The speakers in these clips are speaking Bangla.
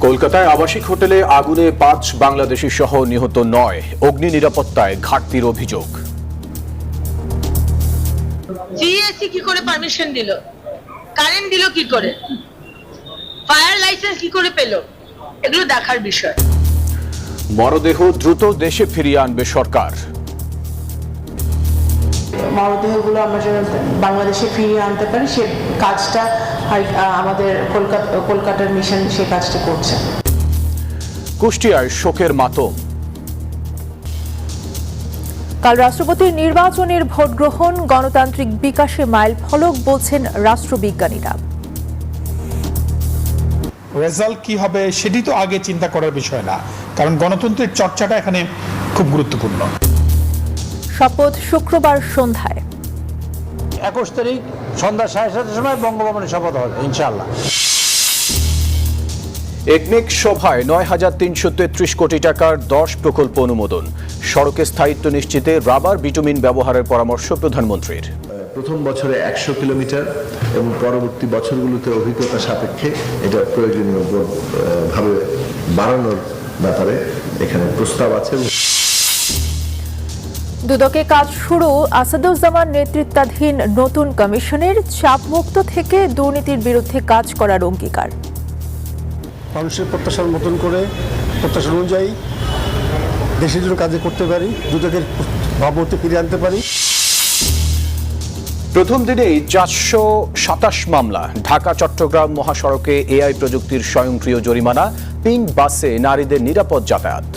কলকাতায় আবাসিক হোটেলে আগুনে ৫ বাংলাদেশি সহ নিহত ৯। অগ্নি নিরাপত্তায় ঘাটতির অভিযোগ। সিএসসি কি করে পারমিশন দিল, কারেন্ট দিল কি করে, ফায়ার লাইসেন্স কি করে পেল, এগুলো দেখার বিষয়। মরদেহ দ্রুত দেশে ফিরিয়ে আনবে সরকার। মরদেহগুলো আমরা যেন বাংলাদেশে ফিরিয়ে আনতে পারি, সে কাজটা আমাদের কলকাতার মিশন সে কাজটা করছে। কুষ্টিয়ায় শোকের মাতম। কাল রাষ্ট্রপতির নির্বাচনের ভোট গ্রহণ, গণতান্ত্রিক বিকাশে মাইল ফলক বলছেন রাষ্ট্রবিজ্ঞানীরা। রেজাল্ট কি হবে সেটি তো আগে চিন্তা করার বিষয় না, কারণ গণতন্ত্রের চর্চাটা এখানে খুব গুরুত্বপূর্ণ। শপথ শুক্রবার সন্ধ্যায়। ২১ তারিখ সন্ধ্যা ৭:৩০ সময় বঙ্গভবনে শপথ হবে ইনশাআল্লাহ। একনেক সভায় ৯,৩৩৩ কোটি টাকার ১০ প্রকল্প অনুমোদন। সড়কে স্থায়িত্ব নিশ্চিতে রাবার বিটুমিন ব্যবহারের পরামর্শ প্রধানমন্ত্রীর। প্রথম বছরে ১০০ কিলোমিটার এবং পরবর্তী বছরগুলোতে অভিজ্ঞতা সাপেক্ষে এটা প্রয়োজনীয় ভাবে বাড়ানোর ব্যাপারে এখানে প্রস্তাব আছে। দুদকে কাজ শুরু, আসাদুজ্জামান নেতৃত্বাধীন নতুন কমিশনের চাপমুক্ত থেকে দুর্নীতির বিরুদ্ধে কাজ করার অঙ্গীকার। মানুষের প্রত্যাশার মতন করে প্রত্যাশা অনুযায়ী দেশের জন্য কাজ করতে পারি, দুদকের ভাবমূর্তি ফিরিয়ে আনতে পারি। প্রথম দিনেই ৪২৭ মামলা। ঢাকা চট্টগ্রাম মহাসড়কে এআই প্রযুক্তির স্বয়ংক্রিয় জরিমানা। পিঙ্ক বাসে নারীদের নিরাপদ যাতায়াত।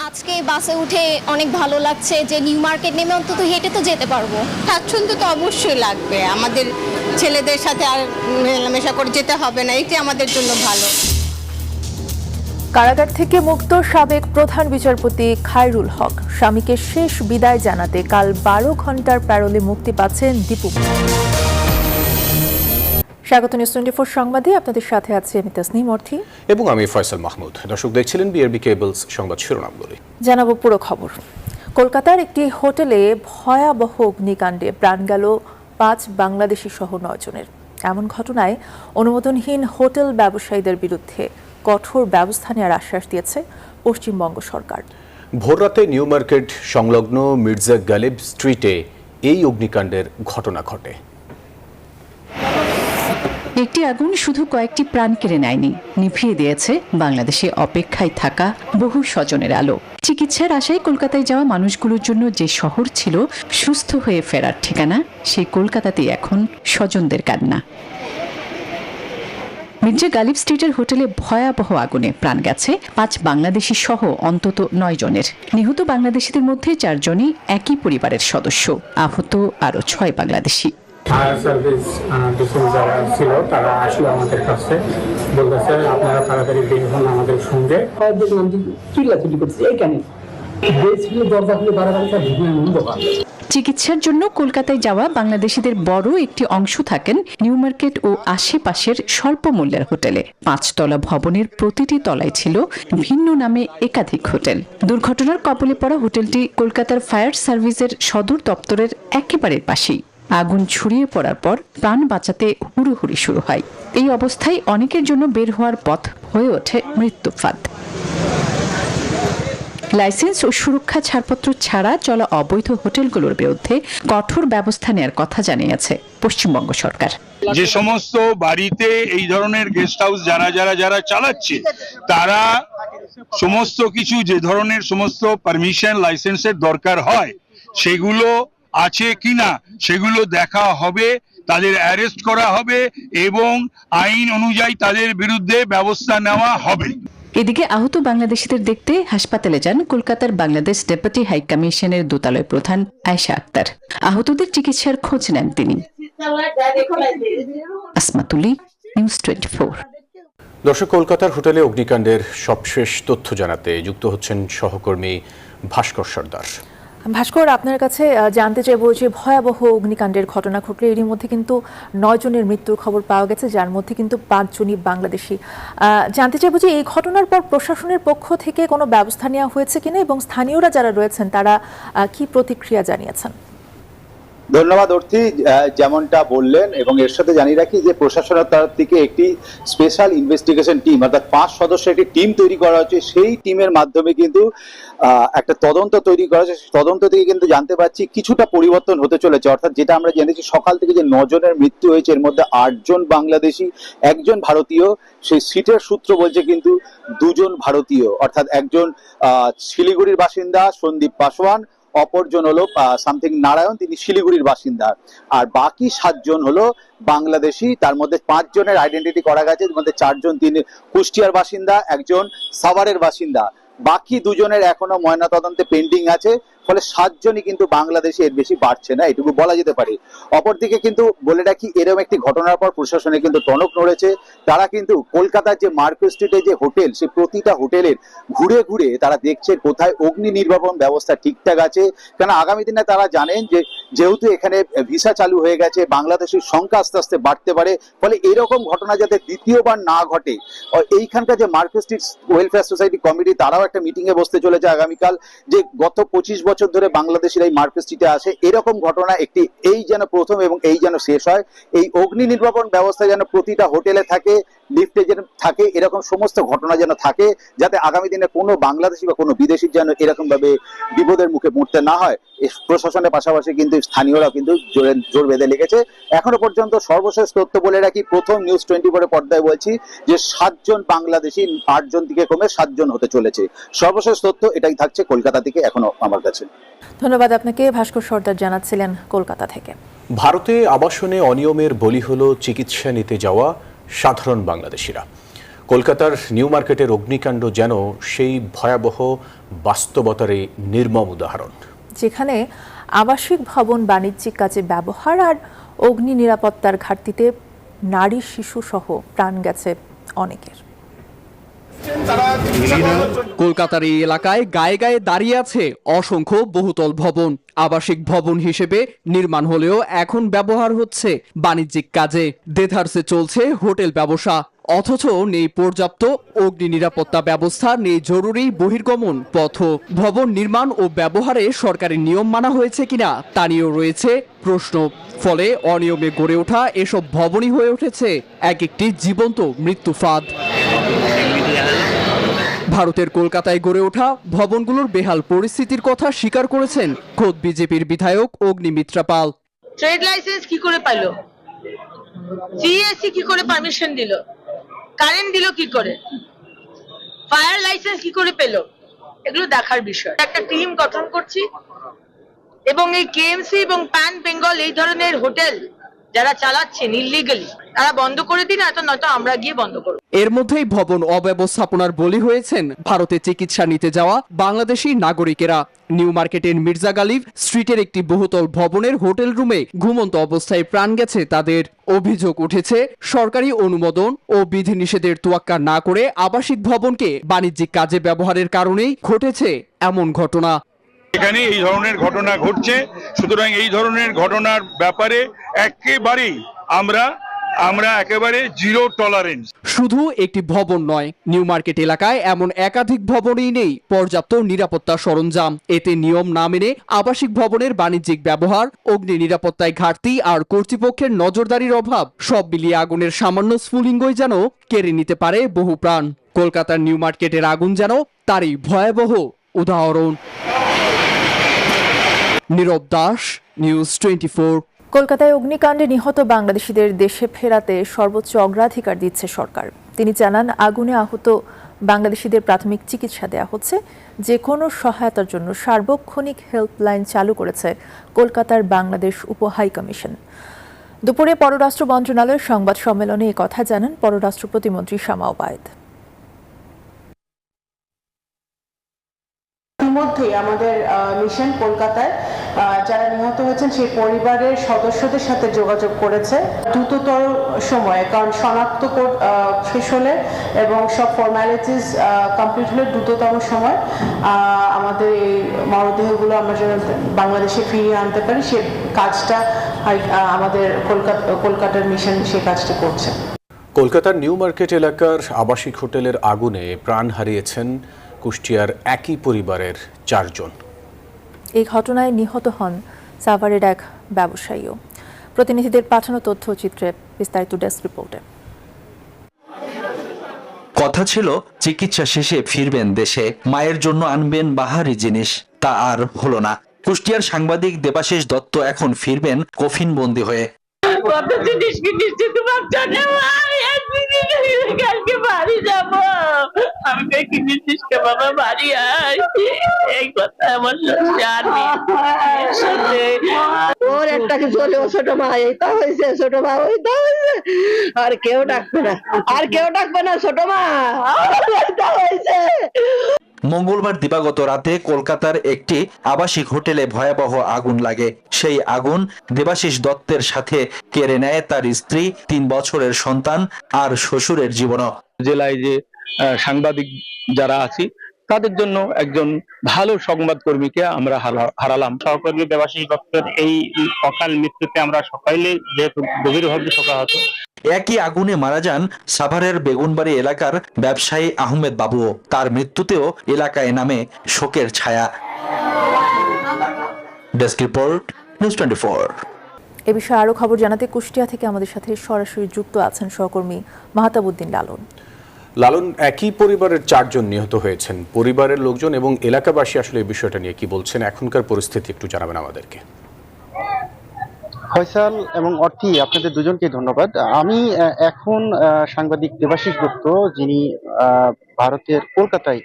আজকে বাসে উঠে অনেক ভালো লাগছে যে নিউ মার্কেট নেমে অন্তত হেঁটে তো যেতে পারবো। স্বাচ্ছন্দ্য তো অবশ্যই লাগবে, আমাদের ছেলেদের সাথে আর মেলামেশা করে যেতে হবে না, এটি আমাদের জন্য ভালো। কারাগার থেকে মুক্ত সাবেক প্রধান বিচারপতি খায়রুল হক, স্বামীকে শেষ বিদায় জানাতে কাল ১২ ঘন্টার প্যারোলে মুক্তি পাচ্ছেন দীপু। স্বাগত নিউজ 24 সংবাদে আপনাদের সাথে আছে আমি তাসনিম অর্থী এবং আমি ফয়সাল মাহমুদ। দর্শক দেখছিলেন বিআরবি কেবলস সংবাদ শিরোনামগুলি। জানাবো পুরো খবর। কলকাতার একটি হোটেলে ভয়াবহ অগ্নিকাণ্ডে প্রাণ গেল ৫ বাংলাদেশি সহ ৯ জনের। এমন ঘটনায় অনুমোদনহীন হোটেল ব্যবসায়ীদের বিরুদ্ধে কঠোর ব্যবস্থা নেওয়ার আশ্বাস দিয়েছে পশ্চিমবঙ্গ সরকার। ভোররাতে নিউ মার্কেট সংলগ্ন মির্জা গালিব স্ট্রিটে এই অগ্নিকাণ্ডের ঘটনা ঘটে। একটি আগুন শুধু কয়েকটি প্রাণ কেড়ে নেয়নি, নিভিয়ে দিয়েছে বাংলাদেশে অপেক্ষায় থাকা বহু স্বজনের আলো। চিকিৎসার আশায় কলকাতায় যাওয়া মানুষগুলোর জন্য যে শহর ছিল সুস্থ হয়ে ফেরার ঠিকানা, সেই কলকাতাতেই এখন স্বজনদের কান্না। মির্জা গালিব স্ট্রিটের হোটেলে ভয়াবহ আগুনে প্রাণ গেছে ৫ বাংলাদেশি সহ অন্তত ৯ জনের। নিহত বাংলাদেশিদের মধ্যে ৪ জনই একই পরিবারের সদস্য, আহত আরও ৬ বাংলাদেশি। ফায়ার সার্ভিস টিম যারা ছিল তারা আসলে আমাদের কাছে বলতেছে আপনারা তাড়াতাড়ি বের হন আমাদের সঙ্গে। চিকিৎসার জন্য কলকাতায় যাওয়া বাংলাদেশিদের বড় একটি অংশ থাকেন নিউ মার্কেট ও আশেপাশের স্বল্প মূল্যের হোটেলে। ৫ তলা ভবনের প্রতিটি তলায় ছিল ভিন্ন নামে একাধিক হোটেল। দুর্ঘটনার কবলে পড়া হোটেলটি কলকাতার ফায়ার সার্ভিসের সদর দপ্তরের একেবারে পাশেই। আগুন ছড়িয়ে পড়ার পর প্রাণ বাঁচাতে হুড়োহুড়ি শুরু হয়। এই অবস্থায় অনেকের জন্য বের হওয়ার পথ হয়ে ওঠে মৃত্যুর ফাঁদ। লাইসেন্স ও সুরক্ষা ছাড়পত্র ছাড়া চলা অবৈধ হোটেলগুলোর বিরুদ্ধে কঠোর ব্যবস্থা নেওয়ার কথা জানিয়েছে পশ্চিমবঙ্গ সরকার। যে সমস্ত বাড়িতে এই ধরনের গেস্ট হাউস যারা চালাচ্ছে তারা সমস্ত কিছু যে ধরনের সমস্ত পারমিশন লাইসেন্সের দরকার হয় সেগুলো আছে কিনা সেগুলো দেখা হবে, তাদের অ্যারেস্ট করা হবে এবং আইন অনুযায়ী তাদের বিরুদ্ধে ব্যবস্থা নেওয়া হবে। এদিকে আহত বাংলাদেশিদের দেখতে হাসপাতালে যান কলকাতার বাংলাদেশ ডেপুটি হাই কমিশনের দূতালয় প্রধান আয়েশা আক্তার। আহতদের চিকিৎসার খোঁজ নেন তিনি। আসমাতুলি, নিউজ 24। দর্শক, কলকাতার হোটেলে অগ্নিকাণ্ডের সবশেষ তথ্য জানাতে যুক্ত হচ্ছেন সহকর্মী ভাস্কর সর্দার। ভাস্কর, আপনার কাছে জানতে চাইব যে ভয়াবহ অগ্নিকাণ্ডের ঘটনা ঘটলে এরই মধ্যে কিন্তু ৯ জনের মৃত্যুর খবর পাওয়া গেছে, যার মধ্যে কিন্তু ৫ জনই বাংলাদেশি। জানতে চাইব যে এই ঘটনার পর প্রশাসনের পক্ষ থেকে কোনো ব্যবস্থা নেওয়া হয়েছে কিনা এবং স্থানীয়রা যারা রয়েছেন তারা কি প্রতিক্রিয়া জানিয়েছেন? ধন্যবাদ অর্থী, যেমনটা বললেন এবং এর সাথে জানিয়ে রাখি যে প্রশাসনের তরফ থেকে একটি স্পেশাল ইনভেস্টিগেশন টিম অর্থাৎ 5 সদস্যের একটি টিম তৈরি করা হচ্ছে। সেই টিমের মাধ্যমে কিন্তু একটা তদন্ত তৈরি করা হচ্ছে। তদন্ত থেকে কিন্তু জানতে পারছি কিছুটা পরিবর্তন হতে চলেছে, অর্থাৎ যেটা আমরা জেনেছি সকাল থেকে যে 9 জনের মৃত্যু হয়েছে এর মধ্যে 8 জন বাংলাদেশি, 1 জন ভারতীয়। সেই সিটের সূত্র বলছে কিন্তু 2 জন ভারতীয়, অর্থাৎ একজন শিলিগুড়ির বাসিন্দা সন্দীপ পাসওয়ান, অপরজন হলো সামথিং নারায়ণ, তিনি শিলিগুড়ির বাসিন্দা, আর বাকি 7 জন হলো বাংলাদেশি। তার মধ্যে 5 জনের আইডেন্টিটি করা গেছে, এর মধ্যে 4 জন তিনি কুষ্টিয়ার বাসিন্দা, একজন সাভারের বাসিন্দা, বাকি 2 জনের এখনো ময়নাতদন্তে পেন্ডিং আছে। ফলে 7 জনই কিন্তু বাংলাদেশে, এর বেশি বাড়ছে না, এটুকু বলা যেতে পারে। অপরদিকে কিন্তু বলে রাখি এরকম একটি ঘটনার পর প্রশাসনে কিন্তু টনক নড়েছে। তারা কিন্তু কলকাতার যে মার্কেট স্ট্রিটে যে হোটেল, সেই প্রতিটা হোটেলের ঘুরে ঘুরে তারা দেখছে কোথায় অগ্নি নির্বাপন ব্যবস্থা ঠিকঠাক আছে। কারণ আগামী দিনে তারা জানেন যে যেহেতু এখানে ভিসা চালু হয়ে গেছে, বাংলাদেশের সংখ্যা আস্তে আস্তে বাড়তে পারে। ফলে এরকম ঘটনা যাতে দ্বিতীয়বার না ঘটে, এইখানকার যে market street welfare society committee তারাও একটা মিটিং এ বসতে চলেছে আগামীকাল, যে গত 25 বছর ধরে বাংলাদেশের এই মার্কেট স্ট্রিটে আসে এরকম ঘটনা একটি এই যেন প্রথম এবং এই যেন শেষ হয়। এই অগ্নি নির্বাপন ব্যবস্থা যেন প্রতিটা হোটেলে থাকে, লিফটে যেন থাকে, এরকম সমস্ত ঘটনা যেন থাকে, যাতে আগামী দিনে কোনো বাংলাদেশি বা কোনো বিদেশি যেন এরকম ভাবে বিপদের মুখে পড়তে না হয়। প্রশাসনের পাশাপাশি কিন্তু স্থানীয়রাও কিন্তু জোর বেঁধে লেগেছে। এখনো পর্যন্ত সর্বশেষ তথ্য বলে রাখি, প্রথম নিউজ 24 পর্দায় বলছি যে 7 জন বাংলাদেশি 8 জন থেকে কমে 7 জন হতে চলেছে। সর্বশেষ তথ্য এটাই থাকছে কলকাতা থেকে এখনো আমার কাছে। ধন্যবাদ আপনাকে। ভাস্কর সর্দার জানাচ্ছিলেন কলকাতা থেকে। ভারতে আবাসনে অনিয়মের বলি হলো চিকিৎসা নিতে যাওয়া সাধারণ বাংলাদেশিরা। কলকাতার নিউ মার্কেটের অগ্নিকাণ্ড যেন সেই ভয়াবহ বাস্তবতারই নির্মম উদাহরণ, যেখানে আবাসিক ভবন বাণিজ্যিক কাজে ব্যবহার আর অগ্নি নিরাপত্তার ঘাটতিতে নারী শিশু সহ প্রাণ গেছে অনেকের। কলকাতার এই এলাকায় গায়ে গায়ে দাঁড়িয়ে আছে অসংখ্য বহুতল ভবন। আবাসিক ভবন হিসেবে নির্মাণ হলেও এখন ব্যবহার হচ্ছে বাণিজ্যিক কাজে। দেধারসে চলছে হোটেল ব্যবসা, অথচ নেই পর্যাপ্ত অগ্নি নিরাপত্তা ব্যবস্থা, নেই জরুরি বহির্গমন পথ। ভবন নির্মাণ ও ব্যবহারে সরকারি নিয়ম মানা হয়েছে কিনা তা নিয়েও রয়েছে প্রশ্ন। ফলে অনিয়মে গড়ে ওঠা এসব ভবনই হয়ে উঠেছে এক একটি জীবন্ত মৃত্যু ফাঁদ। ভারতের কলকাতায় গড়ে ওঠা ভবনগুলোর বেহাল পরিস্থিতির কথা স্বীকার করেছেন খোদ বিজেপির বিধায়ক অগ্নিমিত্রা পাল। ট্রেড লাইসেন্স কি করে পেল? সিএসসি কি করে পারমিশন দিল? কারেন্ট দিল কি করে? ফায়ার লাইসেন্স কি করে পেল? এগুলো দেখার বিষয়। একটা টিম গঠন করছি এবং এই কেএমসি এবং প্যান বেঙ্গল এই ধরনের হোটেল যারা চালাচ্ছেন ইলিগালি তারা বন্ধ করে দিন, নয়তো আমরা গিয়ে বন্ধ করব। এর মধ্যেই ভবন অব্যবস্থাপনার বলি হয়েছেন ভারতে চিকিৎসা নিতে যাওয়া বাংলাদেশি নাগরিকেরা। নিউ মার্কেটের মির্জা গালিব স্ট্রিটের একটি বহুতল ভবনের হোটেল রুমে ঘুমন্ত অবস্থায় প্রাণ গেছে তাদের। অভিযোগ উঠেছে সরকারি অনুমোদন ও বিধিনিষেধের তোয়াক্কা না করে আবাসিক ভবনকে বাণিজ্যিক কাজে ব্যবহারের কারণেই ঘটেছে এমন ঘটনা। এখানে এই ধরনের ঘটনা ঘটছে, সুতরাং এই ধরনের ঘটনার ব্যাপারে একেবারেই আমরা একেবারে জিরো টলারেন্স। শুধু একটি ভবন নয়, নিউ মার্কেট এলাকায় এমন একাধিক ভবনই নেই পর্যাপ্ত নিরাপত্তা সরঞ্জাম। এতে নিয়ম না মেনে আবাসিক ভবনের বাণিজ্যিক ব্যবহার, অগ্নি নিরাপত্তায় ঘাটতি আর কর্তৃপক্ষের নজরদারির অভাব সব মিলিয়ে আগুনের সামান্য স্ফুলিঙ্গই যেন কেড়ে নিতে পারে বহু প্রাণ। কলকাতার নিউ মার্কেটের আগুন যেন তারই ভয়াবহ উদাহরণ। নীরব দাস, নিউজ 24। কলকাতায় অগ্নিকাণ্ডে নিহত বাংলাদেশিদের দেশে ফেরাতে সর্বোচ্চ অগ্রাধিকার দিচ্ছে সরকার। তিনি জানান, আগুনে আহত বাংলাদেশিদের প্রাথমিক চিকিৎসা দেওয়া হচ্ছে। যে কোনো সহায়তার জন্য সার্বক্ষণিক হেল্পলাইন চালু করেছে কলকাতার বাংলাদেশ উপ হাইকমিশন। দুপুরে পররাষ্ট্র মন্ত্রণালয়ের সংবাদ সম্মেলনে এই কথা জানান পররাষ্ট্র প্রতিমন্ত্রী শামা ওবায়েদ। ইতিমধ্যেই আমাদের মিশন কলকাতায় যারা নিহত হয়েছেন সেই পরিবারের সদস্যদের সাথে যোগাযোগ করেছে দ্রুততর সময়ে, কারণ শনাক্ত শেষ হলে এবং সব ফর্মালিটিস কমপ্লিট হলে দ্রুততম সময় আমাদের এই মরদেহগুলো আমরা যেন বাংলাদেশে ফিরিয়ে আনতে পারি, সে কাজটা আমাদের কলকাতার মিশন সেই কাজটি করছে। কলকাতার নিউ মার্কেট এলাকার আবাসিক হোটেলের আগুনে প্রাণ হারিয়েছেন কুষ্টিয়ার একই পরিবারের 4 জন। এই ঘটনায় নিহত হন সাভারের এক ব্যবসায়ীও। প্রতিনিধিদের পাঠানো তথ্যচিত্রে বিস্তারিত ডেস্ক রিপোর্টে। কথা ছিল চিকিৎসা শেষে ফিরবেন দেশে, মায়ের জন্য আনবেন বাহারি জিনিস, তা আর হলো না। কুষ্টিয়ার সাংবাদিক দেবাশিস দত্ত এখন ফিরবেন কফিন বন্দী হয়ে। কত জিনিস কিনেছি তোমার জন্য, কালকে বাড়ি যাবো। আমি কই কিনেছিস কে বাবা, বাড়ি আয়, এই কথা আমার ওর একটা কিছু হলে ছোট মা এইটা হয়েছে, ছোট মা ওইটা হয়েছে, আর কেউ ডাকবে না, আর কেউ ডাকবে না, ছোট মা এইটা হয়েছে। মঙ্গলবার দিবাগত রাতে কলকাতার একটি আবাসিক হোটেলে ভয়াবহ আগুন লাগে। সেই আগুন দেবাশিস দত্তের সাথে কেড়ে নেয় তার স্ত্রী, 3 বছরের সন্তান আর শ্বশুরের জীবনও। জেলায় যে সাংবাদিক যারা আছি তাদের জন্য একজন ভালো সংবাদকর্মীকে আমরা হারালাম। সহকর্মী দেবাশিস দত্তের এই অকাল মৃত্যুতে আমরা সকলে যেহেতু গভীরভাবে শোকাহত। একই আগুনে মারা যান সাভারের বেগুনবাড়ি এলাকার ব্যবসায়ী আহমেদ বাবুও। তার মৃত্যুতেও এলাকায় নামে শোকের ছায়া। Desk report, news 24। এ বিষয়ে আরো খবর জানাতে কুষ্টিয়া থেকে আমাদের সাথে সরাসরি যুক্ত আছেন সহকর্মী মাহতাবউদ্দিন লালন। লালন, একই পরিবারের 4 জন নিহত হয়েছেন। পরিবারের লোকজন এবং এলাকাবাসী আসলে এই বিষয়টা নিয়ে কি বলছেন, এখনকার পরিস্থিতি একটু জানাবেন আমাদেরকে। ফয়সাল এবং অর্থী, আপনাদের দুজনকে ধন্যবাদ। আমি এখন সাংবাদিক দেবাশিস দত্ত, যিনি ভারতের কলকাতায়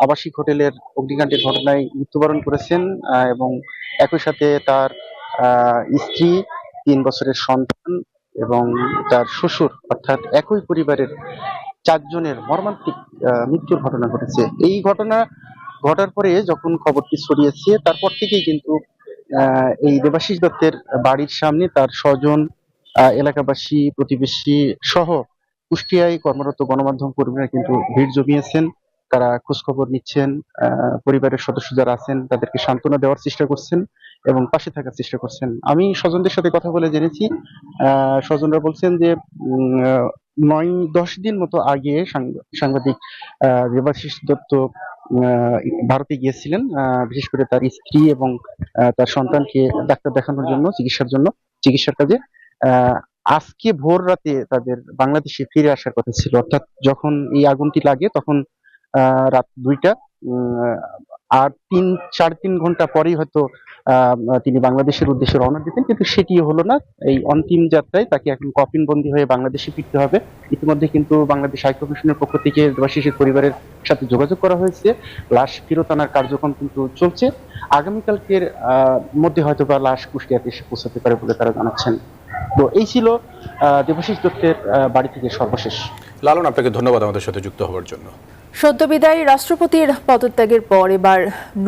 আবাসিক হোটেলের অগ্নিকাণ্ডের ঘটনায় মৃত্যুবরণ করেছেন এবং একই সাথে তার স্ত্রী, 3 বছরের সন্তান এবং তার শ্বশুর, অর্থাৎ একই পরিবারের 4 জনের মর্মান্তিক মৃত্যুর ঘটনা ঘটেছে। এই ঘটনা ঘটার পরে যখন খবরটি ছড়িয়েছে, তারপর থেকেই কিন্তু এই দেবাশিস দত্তের বাড়ির সামনে তার স্বজন, এলাকাবাসী, প্রতিবেশী সহ কুষ্টিয়ায় কর্মরত গণমাধ্যম কর্মীরা কিন্তু ভিড় জমিয়েছেন। তারা খোঁজখবর নিচ্ছেন, পরিবারের সদস্য যারা আছেন তাদেরকে সান্ত্বনা দেওয়ার চেষ্টা করছেন এবং পাশে থাকার চেষ্টা করছেন। আমি স্বজনদের সাথে কথা বলে জেনেছি, স্বজনরা বলছেন যে 9-10 দিন মতো আগে সাংবাদিক দেবাশিস দত্ত ভারতে গিয়েছিলেন, বিশেষ করে তার স্ত্রী এবং তার সন্তানকে ডাক্তার দেখানোর জন্য, চিকিৎসার কাজে। আজকে ভোর রাতে তাদের বাংলাদেশে ফিরে আসার কথা ছিল, অর্থাৎ যখন এই আগুনটি লাগে তখন রাত 2টা, আর 3-3.5 ঘন্টা পরেই হয়তো তিনি বাংলাদেশের উদ্দেশ্যে রওনা দিতেন, কিন্তু সেটিও হলো না। এই অন্তিম যাত্রায় তাকে এখন কফিন বন্দী হয়ে বাংলাদেশে ফিরতে হবে। ইতিমধ্যে কিন্তু বাংলাদেশ হাই কমিশনের পক্ষ থেকে দেবাশিসের পরিবারের সাথে যোগাযোগ করা হয়েছে। লাশ ফেরত আনার কার্যক্রম কিন্তু চলছে। আগামীকালকের মধ্যে হয়তো বা লাশ কুষ্টিয়াতে এসে পৌঁছাতে পারে বলে তারা জানাচ্ছেন। তো এই ছিল দেবাশিস দত্তের বাড়ি থেকে সর্বশেষ। লালন, আপনাকে ধন্যবাদ আমাদের সাথে যুক্ত হওয়ার জন্য। সদ্যবিদায়ী রাষ্ট্রপতির পদত্যাগের পর এবার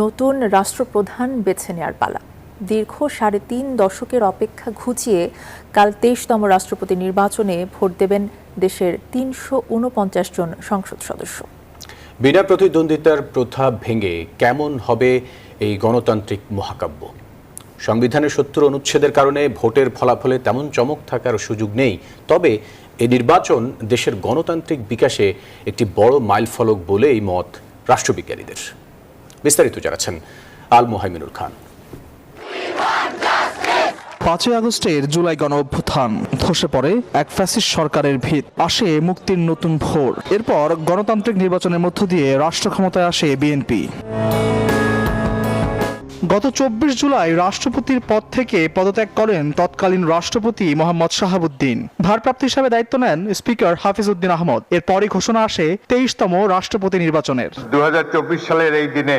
নতুন রাষ্ট্রপ্রধান বেছে নেওয়ার পালা। দীর্ঘ 3.5 দশকের অপেক্ষা ঘুচিয়ে কাল 23তম রাষ্ট্রপতি নির্বাচনে ভোট দেবেন দেশের 349 জন সংসদ সদস্য। বিনা প্রতিদ্বন্দ্বিতার প্রথা ভেঙে কেমন হবে এই গণতান্ত্রিক মহাকাব্য? সংবিধানের 70 অনুচ্ছেদের কারণে ভোটের ফলাফলে তেমন চমক থাকার সুযোগ নেই, তবে এই নির্বাচন দেশের গণতান্ত্রিক বিকাশে একটি বড় মাইলফলক বলে এই মত রাষ্ট্রবিজ্ঞানীদের। বিস্তারিত জানাচ্ছেন আল মোহাইমিনুল খান। 5 আগস্টের জুলাই গণ অভ্যুত্থান, ধসে পড়ে এক ফ্যাসিস্ট সরকারের ভিত, আসে মুক্তির নতুন ভোর। এরপর গণতান্ত্রিক নির্বাচনের মধ্য দিয়ে রাষ্ট্র ক্ষমতায় আসে বিএনপি। গত 24 জুলাই রাষ্ট্রপতির পদ থেকে পদত্যাগ করেন তৎকালীন রাষ্ট্রপতি মোহাম্মদ শাহাবুদ্দিন। ভারপ্রাপ্ত হিসাবে দায়িত্ব নেন স্পিকার হাফিজ উদ্দিন আহমদ। এরপরই ঘোষণা আসে 23তম রাষ্ট্রপতি নির্বাচনের। 2024 সালের এই দিনে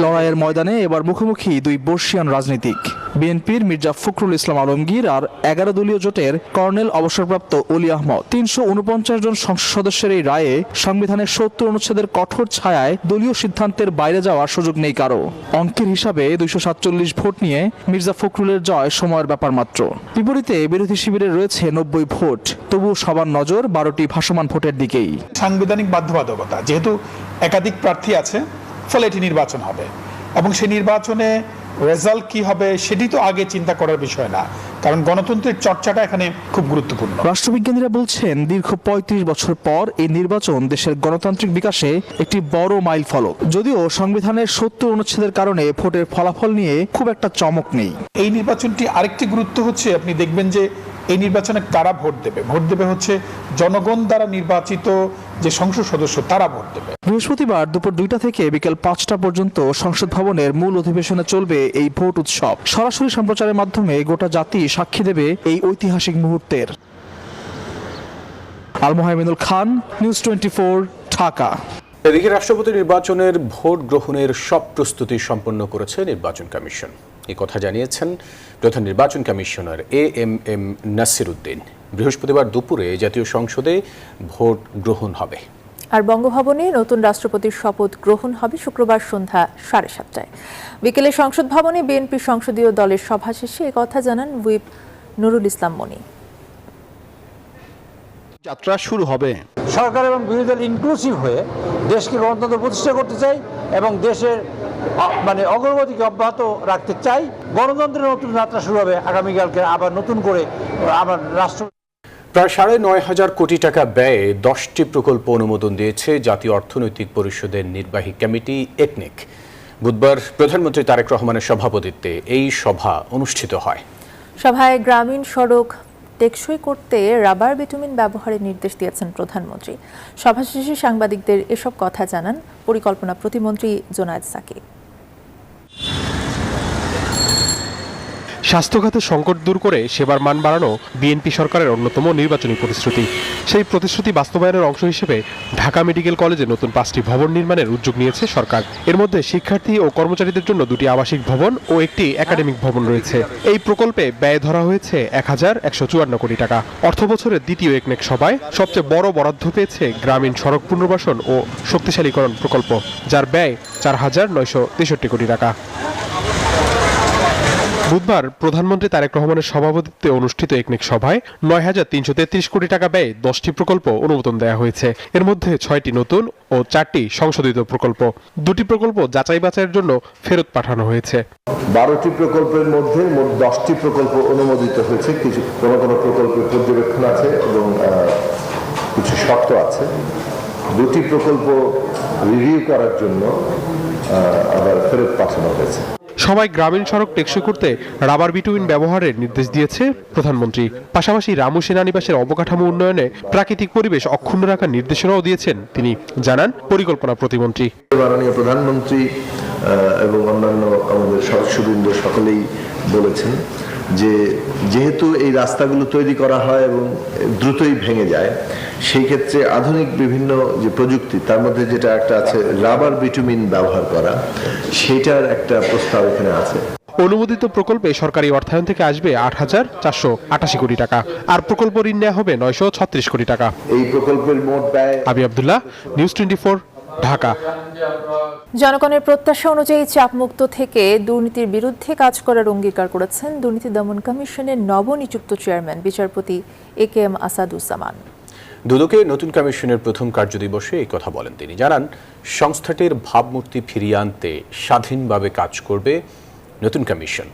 লড়াইয়ের ময়দানে এবার মুখোমুখি 2 বর্ষিয়ান রাজনীতিক, বিএনপির মির্জা ফখরুল ইসলাম আলমগীর আর 11 দলীয় জোটের কর্নেল অবসরপ্রাপ্ত অলি আহমদ। 349 জন সংসদ সদস্যের এই রায়ে সংবিধানের 70 অনুচ্ছেদের কঠোর ছায়ায় দলীয় সিদ্ধান্তের বাইরে যাওয়ার সুযোগ নেই কারো। অঙ্কের হিসাবে 247 ভোট নিয়ে মির্জা ফখরুলের জয় সময়ের ব্যাপার মাত্র। বিপরীতে বিরোধী শিবিরে রয়েছে 90 ভোট, তবু সবার নজর 12টি ভাসমান ভোটের দিকেই। সাংবিধানিক বাধ্যবাধকতা, যেহেতু একাধিক প্রার্থী আছে, ফলে এটি নির্বাচন হবে এবং সেই নির্বাচনে রেজাল্ট কি হবে সেটি তো আগে চিন্তা করার বিষয় না, কারণ গণতন্ত্রের চর্চাটা এখানে খুব গুরুত্বপূর্ণ। রাষ্ট্রবিজ্ঞানীরা বলছেন দীর্ঘ ৩৫ বছর পর এই নির্বাচন দেশের গণতান্ত্রিক বিকাশে একটি বড় মাইল ফলক। যদিও সংবিধানের ৭০ অনুচ্ছেদের কারণে ভোটের ফলাফল নিয়ে খুব একটা চমক নেই। এই নির্বাচনটি আরেকটি গুরুত্ব হচ্ছে, আপনি দেখবেন যে এই নির্বাচনে কারা ভোট দেবে হচ্ছে জনগণ দ্বারা নির্বাচিত যে সংসদ সদস্য, তারা ভোট দেবে। বৃহস্পতিবার দুপুর 2টা থেকে বিকেল 5টা পর্যন্ত সংসদ ভবনের মূল অধিবেশনে চলবে এই ভোট উৎসব। সরাসরি সম্প্রচারের মাধ্যমে গোটা জাতি সাক্ষী দেবে এই ঐতিহাসিক মুহূর্তের। আল মোহাইমিনুল খান, নিউজ 24, ঢাকা। এদিকে রাষ্ট্রপতি নির্বাচনের ভোট গ্রহণের সব প্রস্তুতি সম্পন্ন করেছে নির্বাচন কমিশন। এই কথা জানিয়েছেন প্রধান নির্বাচন কমিশনার AMM নাসির উদ্দিন। বৃহস্পতিবার দুপুরে জাতীয় সংসদে ভোট গ্রহণ হবে। আর বঙ্গভবনে নতুন রাষ্ট্রপতির শপথ গ্রহণ হবে শুক্রবার সন্ধ্যা 7:30টায়। বিকেলে সংসদ ভবনে বিএনপি সংসদীয় দলের সভা শেষে একথা জানান হুইপ নুরুল ইসলাম মনি। যাত্রা শুরু হবে। সরকার এবং বিরোধী দল ইনক্লুসিভ হয়ে দেশকে গণতন্ত্র প্রতিষ্ঠা করতে চাই এবং দেশের অগ্রগতিকে অব্যাহত রাখতে চাই। গণতন্ত্রের নতুন যাত্রা শুরু হবে আগামীকালকে আবার নতুন করে আমার রাষ্ট্র। প্রায় 9,500 কোটি টাকা ব্যয়ে 10টি প্রকল্প অনুমোদন দিয়েছে জাতীয় অর্থনৈতিক পরিষদের নির্বাহী কমিটি একনেক। বুধবার প্রধানমন্ত্রী তারেক রহমানের সভাপতিত্বে এই সভা অনুষ্ঠিত হয়। সভায় গ্রামীণ সড়ক টেকসই করতে রাবার বিটুমিন ব্যবহারের নির্দেশ দিয়েছেন প্রধানমন্ত্রী। সভা শেষে সাংবাদিকদের এসব কথা জানান পরিকল্পনা প্রতিমন্ত্রী জোনায়েদ সাকি। স্বাস্থ্যখাতে সংকট দূর করে সেবার মান বাড়ানো বিএনপি সরকারের অন্যতম নির্বাচনী প্রতিশ্রুতি। সেই প্রতিশ্রুতি বাস্তবায়নের অংশ হিসেবে ঢাকা মেডিকেল কলেজে নতুন 5টি ভবন নির্মাণের উদ্যোগ নিয়েছে সরকার। এর মধ্যে শিক্ষার্থী ও কর্মচারীদের জন্য 2টি আবাসিক ভবন ও একটি একাডেমিক ভবন রয়েছে। এই প্রকল্পে ব্যয় ধরা হয়েছে 1,154 কোটি টাকা। অর্থ বছরের দ্বিতীয় একনেক সভায় সবচেয়ে বড় বরাদ্দ পেয়েছে গ্রামীণ সড়ক পুনর্বাসন ও শক্তিশালীকরণ প্রকল্প, যার ব্যয় 4,963 কোটি টাকা। বুধবার প্রধানমন্ত্রী তারেক রহমানের সভাপতিত্বে অনুষ্ঠিত একনেক সভায় 9,333 কোটি টাকা ব্যয়ে 10টি প্রকল্প অনুমোদন দেওয়া হয়েছে। এর মধ্যে 6টি নতুন ও 4টি সংশোধিত প্রকল্প। 2টি প্রকল্প যাচাই বাছাইয়ের জন্য ফেরত পাঠানো হয়েছে। 12টি প্রকল্পের মধ্যে মোট 10টি প্রকল্প অনুমোদিত হয়েছে। কিছু কোনো প্রকল্পের পর্যবেক্ষণ আছে এবং কিছু শর্ত আছে। 2টি প্রকল্প রিভিউ করার জন্য আবার ফেরত পাঠানো হয়েছে। সবাই গ্রামীণ সড়ক টেকসই করতে রাবার বিটুমিন ব্যবহারের নির্দেশ দিয়েছে প্রধানমন্ত্রী। পাশাপাশি রামু সেনানিবাসের অবকাঠামো উন্নয়নে প্রাকৃতিক পরিবেশ অক্ষুণ্ণ রাখার নির্দেশনাও দিয়েছেন তিনি, জানান পরিকল্পনা প্রতিমন্ত্রী। মাননীয় প্রধানমন্ত্রী এবং অন্যান্য আমাদের সদস্যবৃন্দ সকলেই বলেছেন যে যেহেতু এই রাস্তাগুলো তৈরি করা হয় এবং দ্রুতই ভেঙে যায়, সেই ক্ষেত্রে আধুনিক বিভিন্ন যে প্রযুক্তি, তার মধ্যে যেটা একটা আছে রাবার বিটুমিন ব্যবহার করা, সেটার একটা প্রস্তাব এখানে আছে। অনুমোদিত প্রকল্পে সরকারি অর্থায়ন থেকে আসবে 8,488 কোটি টাকা, আর প্রকল্প ঋণ নেওয়া হবে 936 কোটি টাকা। এই প্রকল্পের মোট ব্যয়। আবি আব্দুল্লাহ, নিউজ 24, ঢাকা। জনগণের প্রত্যাশা অনুযায়ী চাপমুক্ত থেকে দুর্নীতির বিরুদ্ধে কাজ করার অঙ্গীকার করেছেন দুর্নীতি দমন কমিশনের নবনিযুক্ত চেয়ারম্যান বিচারপতি AKM আসাদুজ্জামান। দুদকে নতুন কমিশনের প্রথম কার্যদিবসে এই কথা বলেন তিনি। জানান সংস্থাটির ভাবমূর্তি ফিরিয়ে আনতে স্বাধীনভাবে কাজ করবে নতুন কমিশন।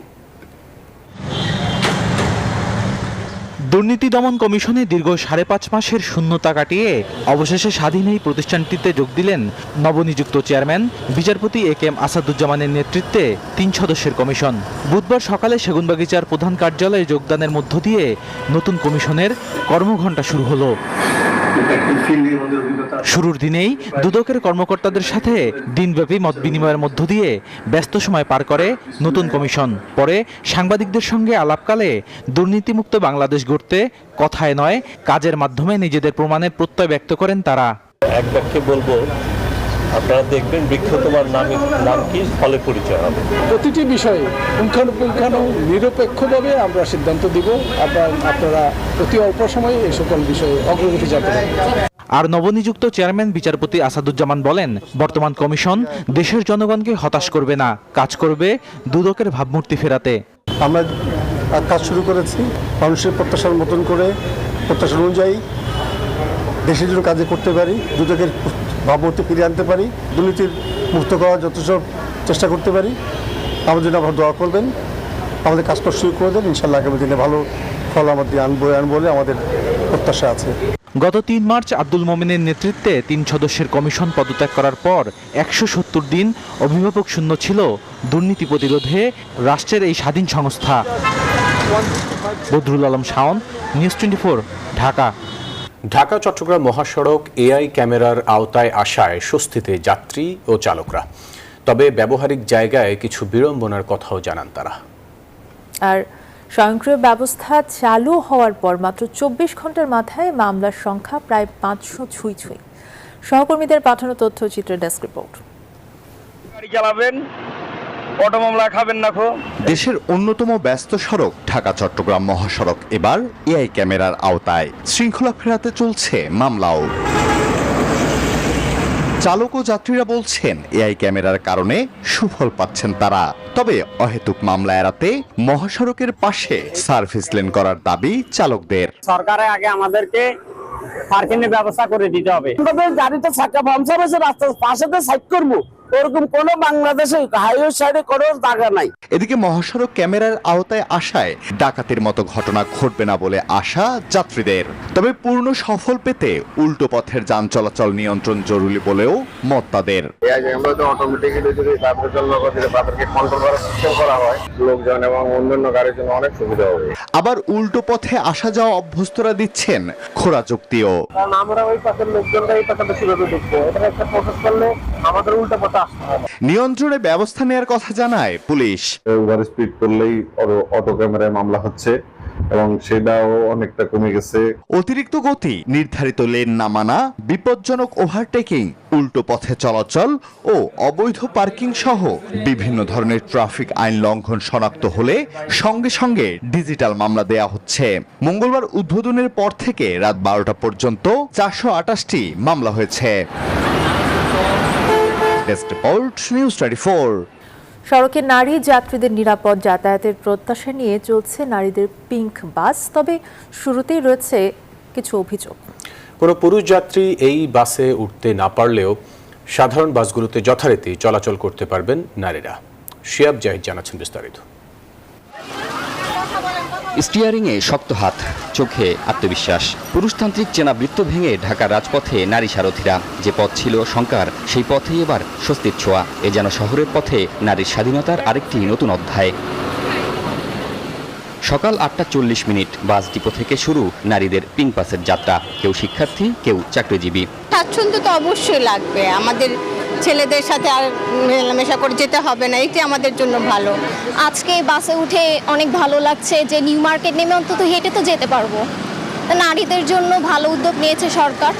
দুর্নীতি দমন কমিশনে দীর্ঘ 5.5 মাসের শূন্যতা কাটিয়ে অবশেষে স্বাধীন এই প্রতিষ্ঠানটিতে যোগ দিলেন নবনিযুক্ত চেয়ারম্যান বিচারপতি AKM আসাদুজ্জামানের নেতৃত্বে 3 সদস্যের কমিশন। বুধবার সকালে সেগুনবাগিচার প্রধান কার্যালয়ে যোগদানের মধ্য দিয়ে নতুন কমিশনের কর্মঘণ্টা শুরু হলো। শুরুর দিনেই দুদকের কর্মকর্তাদের সাথে দিনব্যাপী মত বিনিময়ের মধ্য দিয়ে ব্যস্ত সময় পার করে নতুন কমিশন। পরে সাংবাদিকদের সঙ্গে আলাপকালে দুর্নীতিমুক্ত বাংলাদেশ গড়তে কথায় নয় কাজের মাধ্যমে নিজেদের প্রমাণের প্রত্যয় ব্যক্ত করেন তারা। এক বাক্যে বলবো, আপনারা দেখবেন বৃক্ষ তোমার নাম কি, ফলে পরিচয় হবে। প্রতিটি বিষয়ে পুঙ্খানুপুঙ্খানু নিরপেক্ষভাবে আমরা সিদ্ধান্ত দিব। আপনারা অতি অল্প সময়ে এই সকল বিষয়ে অগ্রগতি জানতে পারবেন। আর নবনিযুক্ত চেয়ারম্যান বিচারপতি আসাদুজ্জামান বলেন, বর্তমান কমিশন দেশের জনগণকে হতাশ করবে না, কাজ করবে দুদকের ভাবমূর্তি ফেরাতে। আমরা কাজ শুরু করেছি মানুষের প্রত্যাশার মতন করে, প্রত্যাশা অনুযায়ী দেশের জন্য কাজে করতে পারি, দুদকের ভাবমূর্তি ফিরিয়ে আনতে পারি, দুর্নীতির মুক্ত করার যথেষ্ট চেষ্টা করতে পারি আমাদের জন্য আপনারা দোয়া করবেন, আমাদের কাজটা শুরু করে দেন, ইনশাল্লাহ আগামী দিনে ভালো ফল আমাদের আনবো বলে আমাদের প্রত্যাশা আছে। গত 3 মার্চ আব্দুল মোমেনের নেতৃত্বে 3 সদস্যের কমিশন পদত্যাগ করার পর 170 দিন অভিভাবক শূন্য ছিল দুর্নীতি প্রতিরোধে রাষ্ট্রের এই স্বাধীন সংস্থা। বদরুল আলম শাওন, নিউজ 24, ঢাকা। ঢাকা চট্টগ্রাম মহাসড়ক এআই ক্যামেরার আওতায় আসায় স্বস্তিতে যাত্রী ও চালকরা, তবে ব্যবহারিক জায়গায় কিছু বিড়ম্বনার কথাও জানান তারা। আর স্বয়ংক্রিয় ব্যবস্থা চালু হওয়ার পর মাত্র 24 ঘন্টার মাথায় মামলার সংখ্যা প্রায় 500 ছুঁই। সহকর্মীদের পাঠানো তথ্যচিত্রের ডেস্ক রিপোর্ট। গাড়ি চালাবেন, অটো মামলা খাবেন না। দেশের অন্যতম ব্যস্ত সড়ক ঢাকা চট্টগ্রাম মহাসড়ক এবার এআই ক্যামেরার আওতায়। শৃঙ্খলা ফেরাতে চলছে মামলাও। চালক ও যাত্রীরা বলছেন এআই ক্যামেরার কারণে সুফল পাচ্ছেন তারা। তবে অহেতুক মামলা এড়াতে মহাসড়কের পাশে সার্ভিস লেন করার দাবি চালকদের। সরকারের আগে আমাদেরকে পার্কিং এর ব্যবস্থা করে দিতে হবে। আমাদের গাড়িতে চাকা পাংচার হয়েছে, রাস্তার পাশে সাইড করবো, ওরকম কোন বাংলাদেশে হাইওয়ে সাইডে কোনো জায়গা নাই। এদিকে মহাসড়ক ক্যামেরার আওতায় আসায় ডাকাতির মতো ঘটনা ঘটবে না বলে আশা যাত্রীদের। তবে পূর্ণ সফল পেতে উল্টো পথের যান চলাচল নিয়ন্ত্রণ জরুরি বলেও মত তাদের। অটোমেটিক্যালি যদি তাদেরকে কন্ট্রোল করার সিস্টেম করা হয়, লোকজন এবং অন্যান্য গাড়ির জন্য অনেক সুবিধা হবে। আবার উল্টো পথে আসা যাওয়া অভ্যস্তরা দিচ্ছেন খোঁড়া যুক্তিও। কারণ আমরা ওই পাশের লোকজনরা এই পাশে বেশি ভাবে দেখবো, এটা একটা প্রসেস করলে আমাদের উল্টো পথে আসতে হবে। নিয়ন্ত্রণে ব্যবস্থা নেওয়ার কথা জানায় পুলিশ। ওভার স্পিড করলেই অটো ক্যামেরায় মামলা হচ্ছে এবং সেটাও অনেকটা কমে গেছে। অতিরিক্ত গতি, নির্ধারিত লেন না মানা, বিপজ্জনক ওভারটেকিং, উল্টো পথে চলাচল ও অবৈধ পার্কিং সহ বিভিন্ন ধরনের ট্রাফিক আইন লঙ্ঘন শনাক্ত হলে সঙ্গে সঙ্গে ডিজিটাল মামলা দেয়া হচ্ছে। মঙ্গলবার উদ্বোধনের পর থেকে রাত 12টা পর্যন্ত 428টি মামলা হয়েছে। Desk report, news 24। সড়কে নারী যাত্রীদের নিরাপদ যাতায়াতের প্রত্যাশা নিয়ে চলছে নারীদের পিঙ্ক বাস, তবে শুরুতেই রয়েছে কিছু অভিযোগ। কোনো পুরুষ যাত্রী এই বাসে উঠতে না পারলেও সাধারণ বাসগুলোতে যথারীতি চলাচল করতে পারবেন নারীরা। শিয়াব জাহিদ জানাচ্ছেন বিস্তারিত। স্টিয়ারিংয়ে শক্ত হাত, চোখে আত্মবিশ্বাস। পুরুষতান্ত্রিক চেনা বৃত্ত ভেঙে ঢাকার রাজপথে নারী সারথীরা। যে পথ ছিল শঙ্কার, সেই পথেই এবার স্বস্তির ছোঁয়া। এ যেন শহরের পথে নারীর স্বাধীনতার আরেকটি নতুন অধ্যায়। সকাল 8:40 বাস ডিপো থেকে শুরু নারীদের পিঙ্ক বাসের যাত্রা। কেউ শিক্ষার্থী, কেউ চাকরিজীবী। স্বাচ্ছন্দ্য তো অবশ্যই লাগবে, আমাদের ছেলেদের সাথে আর মেলামেশা করে যেতে হবে না, এটি আমাদের জন্য ভালো। আজকে বাসে উঠে অনেক ভালো লাগছে যে নিউ মার্কেট নেমে অন্তত হেঁটে তো যেতে পারবো। নারীদের জন্য ভালো উদ্যোগ নিয়েছে সরকার,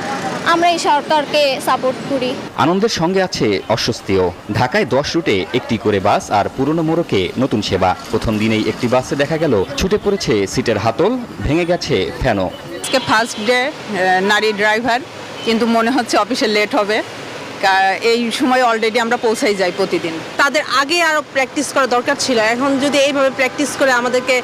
আমরা এই সরকারকে সাপোর্ট করি। আনন্দের সঙ্গে আছে অস্বস্তিও। ঢাকায় 10 রুটে একটি করে বাস আর পুরনো মোড়কে নতুন সেবা। প্রথম দিনেই একটি বাসে দেখা গেল ছুটে পড়েছে সিটের হাতল, ভেঙে গেছে ফ্যানও। আজকে ফার্স্ট ডে, নারী ড্রাইভার, কিন্তু মনে হচ্ছে অফিসে লেট হবে। এই সময় অলরেডি আমরা পৌঁছাই যাই প্রতিদিন। তাদের আগে আরো প্র্যাকটিস করা দরকার ছিল। এখন যদি এইভাবে প্র্যাকটিস করে আমাদেরকে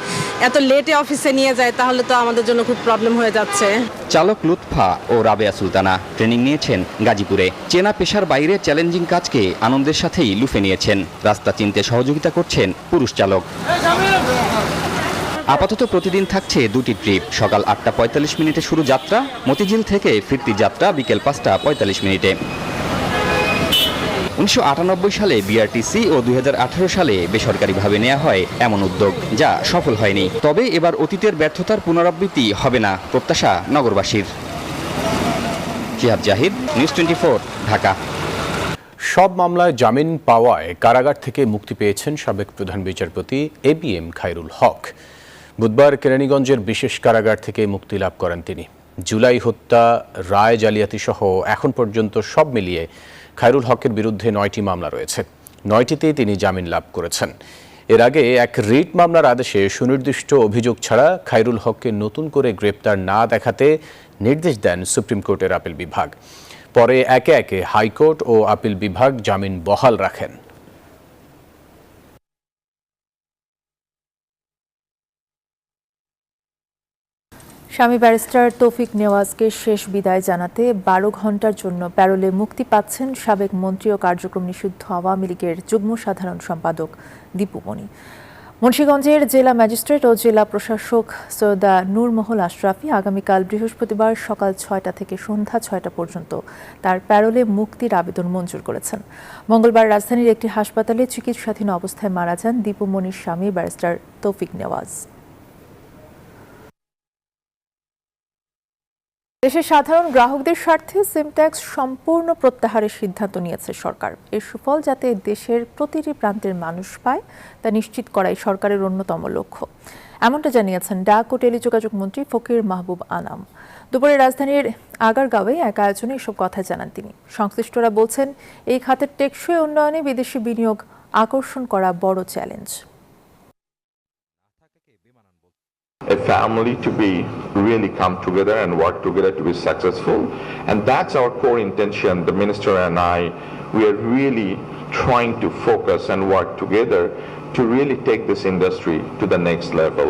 এত লেটে অফিসে নিয়ে যায় তাহলে তো আমাদের জন্য খুব প্রবলেম হয়ে যাচ্ছে। চালক লুৎফা ও রাবেয়া সুলতানা ট্রেনিং নিয়েছেন গাজীপুরে। চেনা পেশার বাইরে চ্যালেঞ্জিং কাজকে আনন্দের সাথেই লুফে নিয়েছেন। রাস্তা চিনতে সহযোগিতা করছেন পুরুষ চালক। আপাতত প্রতিদিন থাকছে 2টি ট্রিপ। সকাল 8:45 শুরু যাত্রা, মতিঝিল থেকে ফিরতি যাত্রা বিকেল 5:45। 1998 সালে বিআরটিসি ও 2018 সালে বেসরকারিভাবে নেওয়া হয় এমন উদ্যোগ, যা সফল হয়নি। তবে এবার অতীতের ব্যর্থতার পুনরাবৃত্তি হবে না, প্রত্যাশা নগরবাসীর। শিহাব জাহিদ, নিউজ 24, ঢাকা। সব মামলায় জামিন পাওয়ায় কারাগার থেকে মুক্তি পেয়েছেন সাবেক প্রধান বিচারপতি ABM খায়রুল হক। বুধবার কেরানীগঞ্জের বিশেষ কারাগার থেকে মুক্তি লাভ করেন তিনি। জুলাই হত্যা, রায় জালিয়াতি সহ এখন পর্যন্ত সব মিলিয়ে খায়রুল হকের বিরুদ্ধে 9টি মামলা রয়েছে। 9টিতেই তিনি জামিন লাভ করেছেন। এর আগে এক রিট মামলার আদেশে সুনির্দিষ্ট অভিযোগ ছাড়া খায়রুল হককে নতুন করে গ্রেপ্তার না দেখাতে নির্দেশ দেন সুপ্রিম কোর্টের আপিল বিভাগ। পরে একে একে হাইকোর্ট ও আপিল বিভাগ জামিন বহাল রাখেন। স্বামী ব্যারিস্টার তৌফিক নেওয়াজকে শেষ বিদায় জানাতে 12 ঘন্টার জন্য প্যারোলে মুক্তি পাচ্ছেন সাবেক মন্ত্রী ও কার্যক্রম নিষিদ্ধ আওয়ামী লীগের যুগ্ম সাধারণ সম্পাদক দীপু মনি। মুন্সিগঞ্জের জেলা ম্যাজিস্ট্রেট ও জেলা প্রশাসক সৈয়দা নূরমহল আশরাফি আগামীকাল বৃহস্পতিবার সকাল 6টা থেকে সন্ধ্যা 6টা পর্যন্ত তার প্যারোলে মুক্তির আবেদন মঞ্জুর করেছেন। মঙ্গলবার রাজধানীর একটি হাসপাতালে চিকিৎসাধীন অবস্থায় মারা যান দীপু মনির স্বামী ব্যারিস্টার তৌফিক নেওয়াজ। দেশের সাধারণ গ্রাহকদের স্বার্থে সিম ট্যাক্স সম্পূর্ণ প্রত্যাহারের সিদ্ধান্ত নিয়েছে সরকার। এর সুফল যাতে দেশের প্রতিটি প্রান্তের মানুষ পায় তা নিশ্চিত করাই সরকারের অন্যতম লক্ষ্য, এমনটা জানিয়েছেন ডাক ও টেলিযোগাযোগ মন্ত্রী ফকির মাহবুব আনাম। দুপুরে রাজধানীর আগারগাঁওয়ে এক আয়োজনে এসব কথা জানান তিনি। সংশ্লিষ্টরা বলছেন, এই খাতের টেকসই উন্নয়নে বিদেশি বিনিয়োগ আকর্ষণ করা বড় challenge. A family to be really come together and work together to be successful, and that's our core intention. The minister and I, we are really trying to focus and work together to really take this industry to the next level.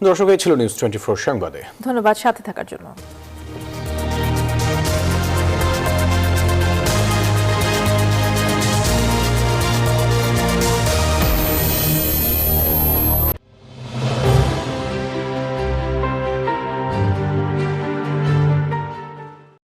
দর্শক, এই ছিল নিউজ 24 সংবাদে। ধন্যবাদ সাথে থাকার জন্য।